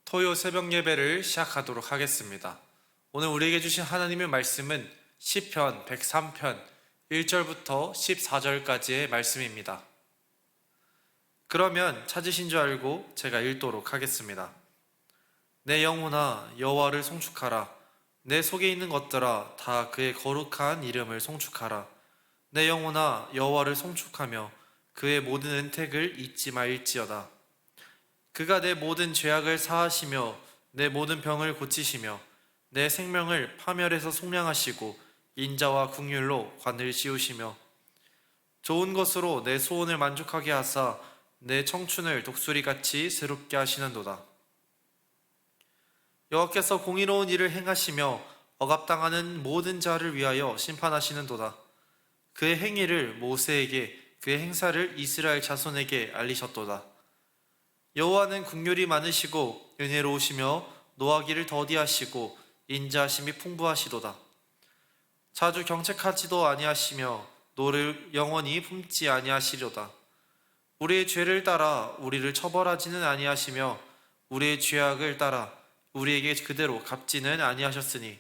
토요 새벽 예배를 시작하도록 하겠습니다. 오늘 우리에게 주신 하나님의 말씀은 시편 103편 1절부터 14절까지의 말씀입니다. 그러면 찾으신 줄 알고 제가 읽도록 하겠습니다. 내 영혼아 여호와를 송축하라. 내 속에 있는 것들아 다 그의 거룩한 이름을 송축하라. 내 영혼아 여호와를 송축하며 그의 모든 은택을 잊지 말지어다. 그가 내 모든 죄악을 사하시며 내 모든 병을 고치시며 내 생명을 파멸해서 속량하시고 인자와 긍휼로 관을 씌우시며 좋은 것으로 내 소원을 만족하게 하사 내 청춘을 독수리같이 새롭게 하시는도다. 여호와께서 공의로운 일을 행하시며 억압당하는 모든 자를 위하여 심판하시는도다. 그의 행위를 모세에게 그의 행사를 이스라엘 자손에게 알리셨도다. 여호와는 긍휼이 많으시고 은혜로우시며 노하기를 더디하시고 인자하심이 풍부하시도다. 자주 경책하지도 아니하시며 노를 영원히 품지 아니하시려다. 우리의 죄를 따라 우리를 처벌하지는 아니하시며 우리의 죄악을 따라 우리에게 그대로 갚지는 아니하셨으니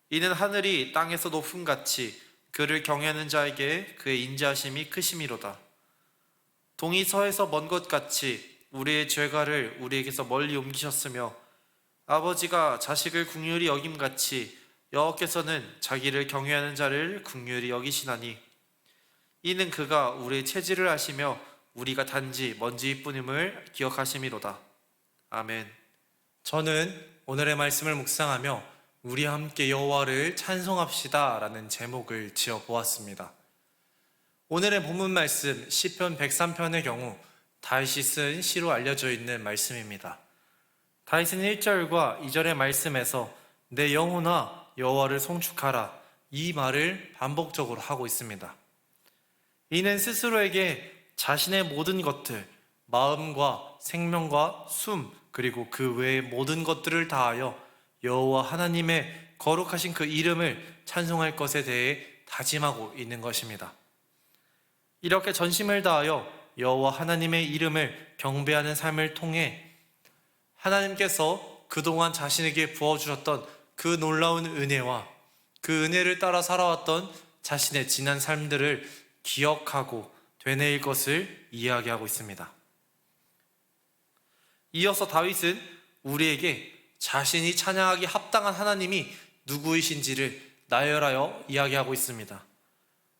이는 하늘이 땅에서 높음같이 그를 경외하는 자에게 그의 인자하심이 크심이로다. 동이 서에서 먼 것 같이 우리의 죄가를 우리에게서 멀리 옮기셨으며 아버지가 자식을 긍휼히 여김같이 여호와께서는 자기를 경외하는 자를 긍휼히 여기시나니 이는 그가 우리의 체질을 아시며 우리가 단지 먼지뿐임을 기억하심이로다. 아멘. 저는 오늘의 말씀을 묵상하며 우리 함께 여호와를 찬송합시다 라는 제목을 지어보았습니다. 오늘의 본문 말씀 시편 103편의 경우 다윗이 쓴 시로 알려져 있는 말씀입니다. 다윗은 1절과 2절의 말씀에서 내 영혼아 여호와를 송축하라 이 말을 반복적으로 하고 있습니다. 이는 스스로에게 자신의 모든 것들, 마음과 생명과 숨 그리고 그 외의 모든 것들을 다하여 여호와 하나님의 거룩하신 그 이름을 찬송할 것에 대해 다짐하고 있는 것입니다. 이렇게 전심을 다하여 여호와 하나님의 이름을 경배하는 삶을 통해 하나님께서 그동안 자신에게 부어주셨던 그 놀라운 은혜와 그 은혜를 따라 살아왔던 자신의 지난 삶들을 기억하고 되뇌일 것을 이야기하고 있습니다. 이어서 다윗은 우리에게 자신이 찬양하기 합당한 하나님이 누구이신지를 나열하여 이야기하고 있습니다.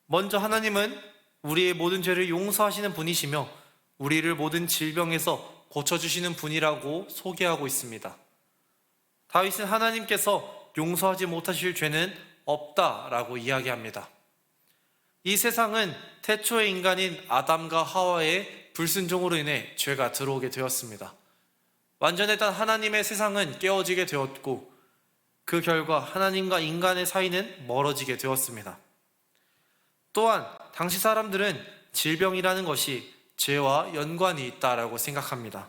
먼저 하나님은 우리의 모든 죄를 용서하시는 분이시며 우리를 모든 질병에서 고쳐주시는 분이라고 소개하고 있습니다. 다윗은 하나님께서 용서하지 못하실 죄는 없다라고 이야기합니다. 이 세상은 태초의 인간인 아담과 하와의 불순종으로 인해 죄가 들어오게 되었습니다. 완전했던 하나님의 세상은 깨어지게 되었고 그 결과 하나님과 인간의 사이는 멀어지게 되었습니다. 또한 당시 사람들은 질병이라는 것이 죄와 연관이 있다라고 생각합니다.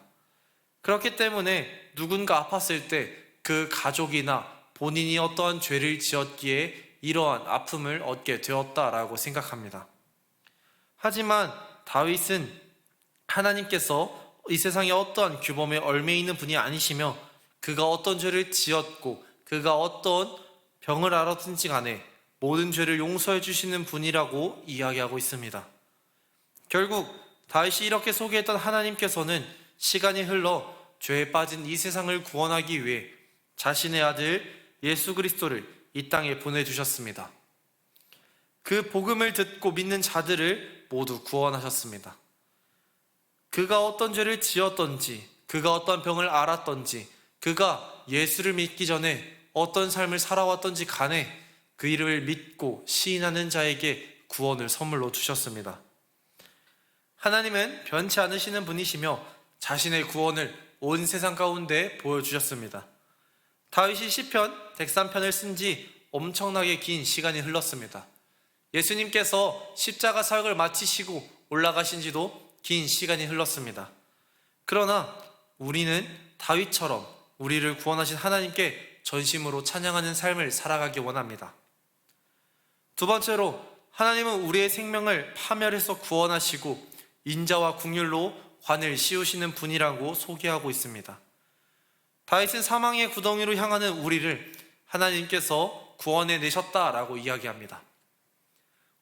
그렇기 때문에 누군가 아팠을 때 그 가족이나 본인이 어떠한 죄를 지었기에 이러한 아픔을 얻게 되었다라고 생각합니다. 하지만 다윗은 하나님께서 이 세상에 어떠한 규범에 얽매 있는 분이 아니시며 그가 어떤 죄를 지었고 그가 어떤 병을 앓았든지 간에 모든 죄를 용서해 주시는 분이라고 이야기하고 있습니다. 결국 다윗이 이렇게 소개했던 하나님께서는 시간이 흘러 죄에 빠진 이 세상을 구원하기 위해 자신의 아들 예수 그리스도를 이 땅에 보내주셨습니다. 그 복음을 듣고 믿는 자들을 모두 구원하셨습니다. 그가 어떤 죄를 지었던지, 그가 어떤 병을 앓았던지, 그가 예수를 믿기 전에 어떤 삶을 살아왔던지 간에 그 이름을 믿고 시인하는 자에게 구원을 선물로 주셨습니다. 하나님은 변치 않으시는 분이시며 자신의 구원을 온 세상 가운데 보여주셨습니다. 다윗이 시편 103편을 쓴 지 엄청나게 긴 시간이 흘렀습니다. 예수님께서 십자가 사역을 마치시고 올라가신 지도 긴 시간이 흘렀습니다. 그러나 우리는 다윗처럼 우리를 구원하신 하나님께 전심으로 찬양하는 삶을 살아가기 원합니다. 두 번째로 하나님은 우리의 생명을 파멸해서 구원하시고 인자와 긍휼로 관을 씌우시는 분이라고 소개하고 있습니다. 다윗은 사망의 구덩이로 향하는 우리를 하나님께서 구원해 내셨다라고 이야기합니다.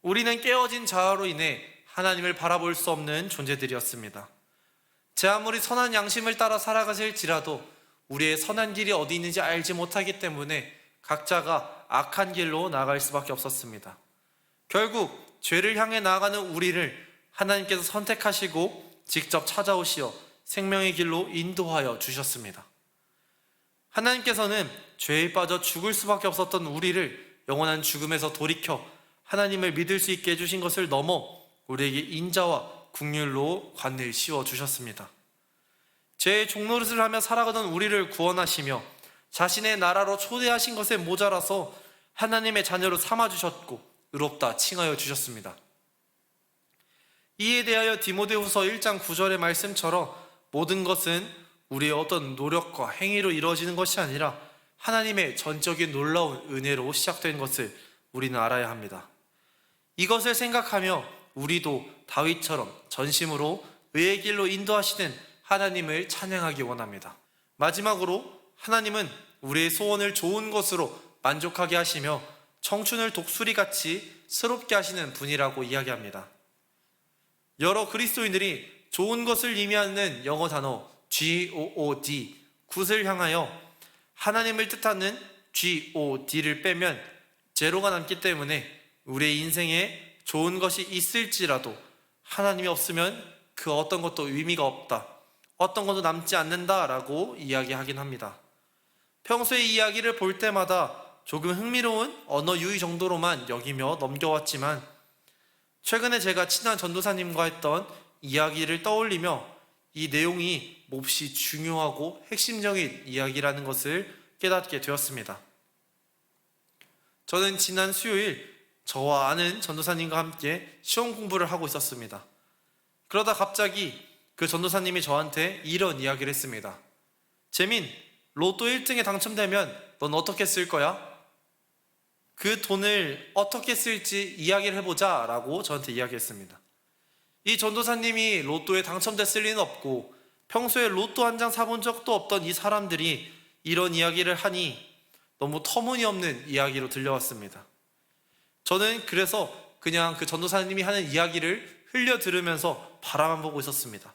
우리는 깨어진 자아로 인해 하나님을 바라볼 수 없는 존재들이었습니다. 제 아무리 선한 양심을 따라 살아가실지라도 우리의 선한 길이 어디 있는지 알지 못하기 때문에 각자가 악한 길로 나아갈 수밖에 없었습니다. 결국 죄를 향해 나아가는 우리를 하나님께서 선택하시고 직접 찾아오시어 생명의 길로 인도하여 주셨습니다. 하나님께서는 죄에 빠져 죽을 수밖에 없었던 우리를 영원한 죽음에서 돌이켜 하나님을 믿을 수 있게 해주신 것을 넘어 우리에게 인자와 긍휼로 관을 씌워 주셨습니다. 죄의 종노릇을 하며 살아가던 우리를 구원하시며 자신의 나라로 초대하신 것에 모자라서 하나님의 자녀로 삼아주셨고 의롭다 칭하여 주셨습니다. 이에 대하여 디모데후서 1장 9절의 말씀처럼 모든 것은 우리의 어떤 노력과 행위로 이루어지는 것이 아니라 하나님의 전적인 놀라운 은혜로 시작된 것을 우리는 알아야 합니다. 이것을 생각하며 우리도 다윗처럼 전심으로 의의 길로 인도하시는 하나님을 찬양하기 원합니다. 마지막으로 하나님은 우리의 소원을 좋은 것으로 만족하게 하시며 청춘을 독수리같이 스럽게 하시는 분이라고 이야기합니다. 여러 그리스도인들이 좋은 것을 의미하는 영어 단어 God, 굿을 향하여 하나님을 뜻하는 God를 빼면 제로가 남기 때문에 우리의 인생에 좋은 것이 있을지라도 하나님이 없으면 그 어떤 것도 의미가 없다, 어떤 것도 남지 않는다라고 이야기하긴 합니다. 평소에 이야기를 볼 때마다 조금 흥미로운 언어 유희 정도로만 여기며 넘겨왔지만 최근에 제가 친한 전도사님과 했던 이야기를 떠올리며 이 내용이 몹시 중요하고 핵심적인 이야기라는 것을 깨닫게 되었습니다. 저는 지난 수요일 저와 아는 전도사님과 함께 시험 공부를 하고 있었습니다. 그러다 갑자기 그 전도사님이 저한테 이런 이야기를 했습니다. 재민, 로또 1등에 당첨되면 넌 어떻게 쓸 거야? 그 돈을 어떻게 쓸지 이야기를 해보자 라고 저한테 이야기했습니다. 이 전도사님이 로또에 당첨됐을 리는 없고 평소에 로또 한 장 사본 적도 없던 이 사람들이 이런 이야기를 하니 너무 터무니없는 이야기로 들려왔습니다. 저는 그래서 그냥 그 전도사님이 하는 이야기를 흘려 들으면서 바라만 보고 있었습니다.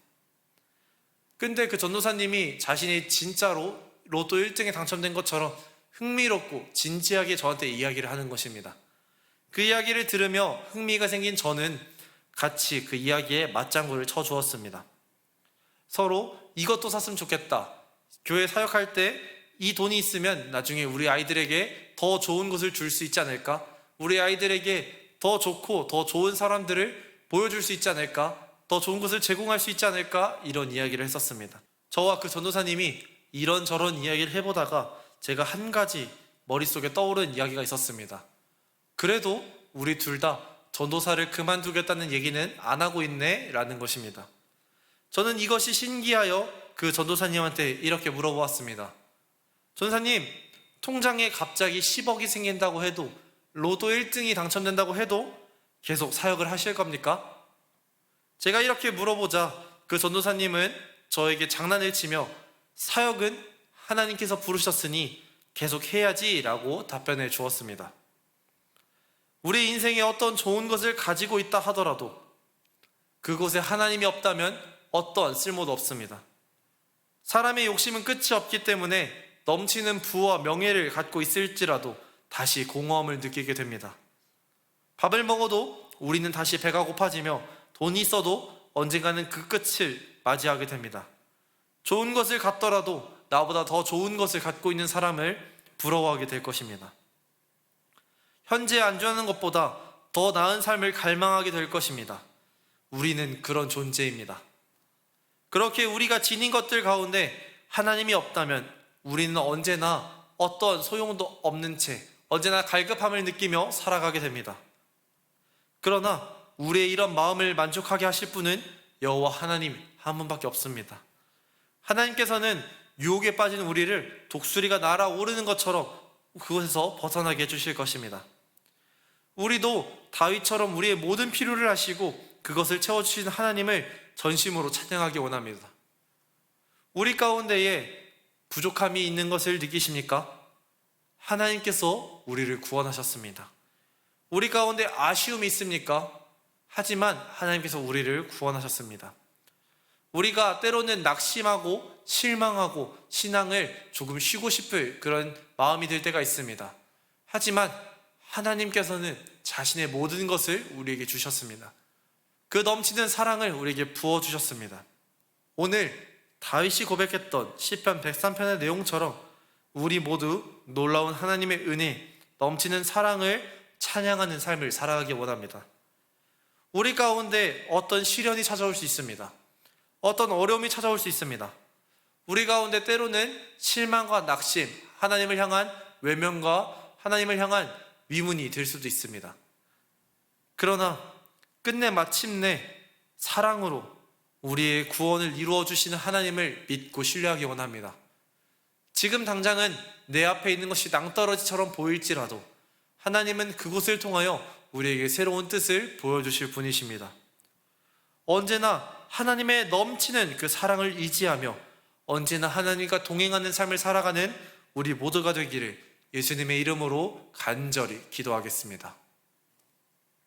근데 그 전도사님이 자신이 진짜로 로또 1등에 당첨된 것처럼 흥미롭고 진지하게 저한테 이야기를 하는 것입니다. 그 이야기를 들으며 흥미가 생긴 저는 같이 그 이야기에 맞장구를 쳐주었습니다. 서로 이것도 샀으면 좋겠다. 교회 사역할 때 이 돈이 있으면 나중에 우리 아이들에게 더 좋은 것을 줄 수 있지 않을까? 우리 아이들에게 더 좋고 더 좋은 사람들을 보여줄 수 있지 않을까? 더 좋은 것을 제공할 수 있지 않을까? 이런 이야기를 했었습니다. 저와 그 전도사님이 이런저런 이야기를 해보다가 제가 한 가지 머릿속에 떠오른 이야기가 있었습니다. 그래도 우리 둘 다 전도사를 그만두겠다는 얘기는 안 하고 있네 라는 것입니다. 저는 이것이 신기하여 그 전도사님한테 이렇게 물어보았습니다. 전도사님, 통장에 갑자기 10억이 생긴다고 해도 로또 1등이 당첨된다고 해도 계속 사역을 하실 겁니까? 제가 이렇게 물어보자 그 전도사님은 저에게 장난을 치며 사역은 하나님께서 부르셨으니 계속 해야지 라고 답변해 주었습니다. 우리 인생에 어떤 좋은 것을 가지고 있다 하더라도 그곳에 하나님이 없다면 어떠한 쓸모도 없습니다. 사람의 욕심은 끝이 없기 때문에 넘치는 부와 명예를 갖고 있을지라도 다시 공허함을 느끼게 됩니다. 밥을 먹어도 우리는 다시 배가 고파지며 돈이 있어도 언젠가는 그 끝을 맞이하게 됩니다. 좋은 것을 갖더라도 나보다 더 좋은 것을 갖고 있는 사람을 부러워하게 될 것입니다. 현재 안주하는 것보다 더 나은 삶을 갈망하게 될 것입니다. 우리는 그런 존재입니다. 그렇게 우리가 지닌 것들 가운데 하나님이 없다면 우리는 언제나 어떤 소용도 없는 채 언제나 갈급함을 느끼며 살아가게 됩니다. 그러나 우리의 이런 마음을 만족하게 하실 분은 여호와 하나님 한 분밖에 없습니다. 하나님께서는 유혹에 빠진 우리를 독수리가 날아오르는 것처럼 그곳에서 벗어나게 해주실 것입니다. 우리도 다윗처럼 우리의 모든 필요를 하시고 그것을 채워주시는 하나님을 전심으로 찬양하기 원합니다. 우리 가운데에 부족함이 있는 것을 느끼십니까? 하나님께서 우리를 구원하셨습니다. 우리 가운데 아쉬움이 있습니까? 하지만 하나님께서 우리를 구원하셨습니다. 우리가 때로는 낙심하고 실망하고 신앙을 조금 쉬고 싶을 그런 마음이 들 때가 있습니다. 하지만 하나님께서는 자신의 모든 것을 우리에게 주셨습니다. 그 넘치는 사랑을 우리에게 부어주셨습니다. 오늘 다윗이 고백했던 시편 103편의 내용처럼 우리 모두 놀라운 하나님의 은혜, 넘치는 사랑을 찬양하는 삶을 살아가기 원합니다. 우리 가운데 어떤 시련이 찾아올 수 있습니다. 어떤 어려움이 찾아올 수 있습니다. 우리 가운데 때로는 실망과 낙심, 하나님을 향한 외면과 하나님을 향한 위문이 될 수도 있습니다. 그러나 끝내 마침내 사랑으로 우리의 구원을 이루어 주시는 하나님을 믿고 신뢰하기 원합니다. 지금 당장은 내 앞에 있는 것이 낭떠러지처럼 보일지라도 하나님은 그곳을 통하여 우리에게 새로운 뜻을 보여주실 분이십니다. 언제나 하나님의 넘치는 그 사랑을 의지하며 언제나 하나님과 동행하는 삶을 살아가는 우리 모두가 되기를 예수님의 이름으로 간절히 기도하겠습니다.